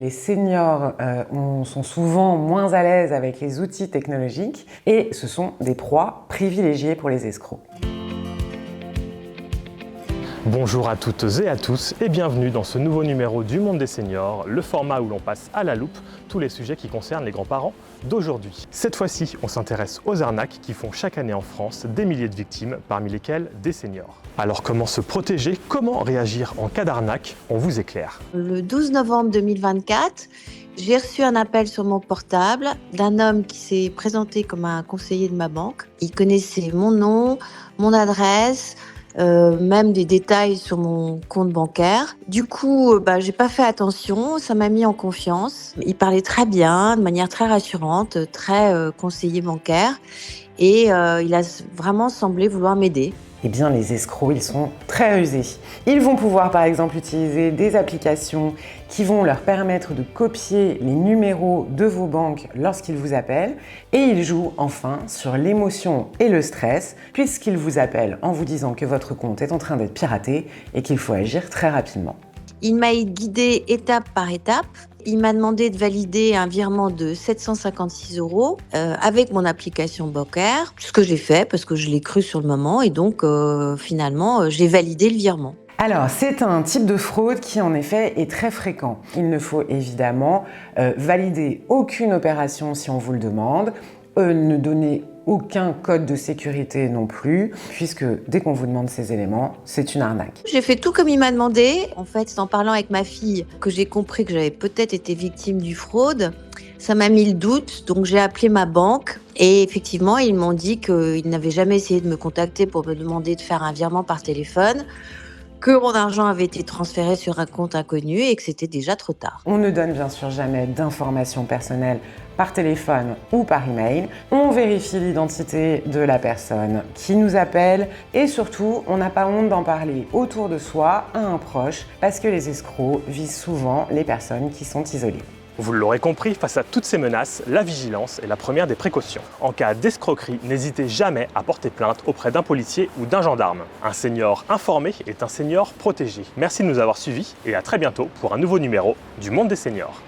Les seniors sont souvent moins à l'aise avec les outils technologiques et ce sont des proies privilégiées pour les escrocs. Bonjour à toutes et à tous et bienvenue dans ce nouveau numéro du Monde des Seniors, le format où l'on passe à la loupe tous les sujets qui concernent les grands-parents d'aujourd'hui. Cette fois-ci, on s'intéresse aux arnaques qui font chaque année en France des milliers de victimes, parmi lesquelles des seniors. Alors comment se protéger, comment réagir en cas d'arnaque? On vous éclaire. Le 12 novembre 2024, j'ai reçu un appel sur mon portable d'un homme qui s'est présenté comme un conseiller de ma banque. Il connaissait mon nom, mon adresse, même des détails sur mon compte bancaire. Du coup, j'ai pas fait attention, ça m'a mis en confiance. Il parlait très bien, de manière très rassurante, très conseiller bancaire, et il a vraiment semblé vouloir m'aider. Eh bien, les escrocs, ils sont très rusés. Ils vont pouvoir, par exemple, utiliser des applications qui vont leur permettre de copier les numéros de vos banques lorsqu'ils vous appellent. Et ils jouent enfin sur l'émotion et le stress, puisqu'ils vous appellent en vous disant que votre compte est en train d'être piraté et qu'il faut agir très rapidement. Il m'a guidée étape par étape. Il m'a demandé de valider un virement de 756 € avec mon application bancaire, ce que j'ai fait parce que je l'ai cru sur le moment et donc finalement j'ai validé le virement. Alors, c'est un type de fraude qui en effet est très fréquent. Il ne faut évidemment valider aucune opération si on vous le demande, ne donner aucun code de sécurité non plus, puisque dès qu'on vous demande ces éléments, c'est une arnaque. J'ai fait tout comme il m'a demandé. En fait, c'est en parlant avec ma fille que j'ai compris que j'avais peut-être été victime du fraude. Ça m'a mis le doute, donc j'ai appelé ma banque et effectivement, ils m'ont dit qu'ils n'avaient jamais essayé de me contacter pour me demander de faire un virement par téléphone, que mon argent avait été transféré sur un compte inconnu et que c'était déjà trop tard. On ne donne bien sûr jamais d'informations personnelles par téléphone ou par email. On vérifie l'identité de la personne qui nous appelle et surtout, on n'a pas honte d'en parler autour de soi à un proche parce que les escrocs visent souvent les personnes qui sont isolées. Vous l'aurez compris, face à toutes ces menaces, la vigilance est la première des précautions. En cas d'escroquerie, n'hésitez jamais à porter plainte auprès d'un policier ou d'un gendarme. Un senior informé est un senior protégé. Merci de nous avoir suivis et à très bientôt pour un nouveau numéro du Monde des Seniors.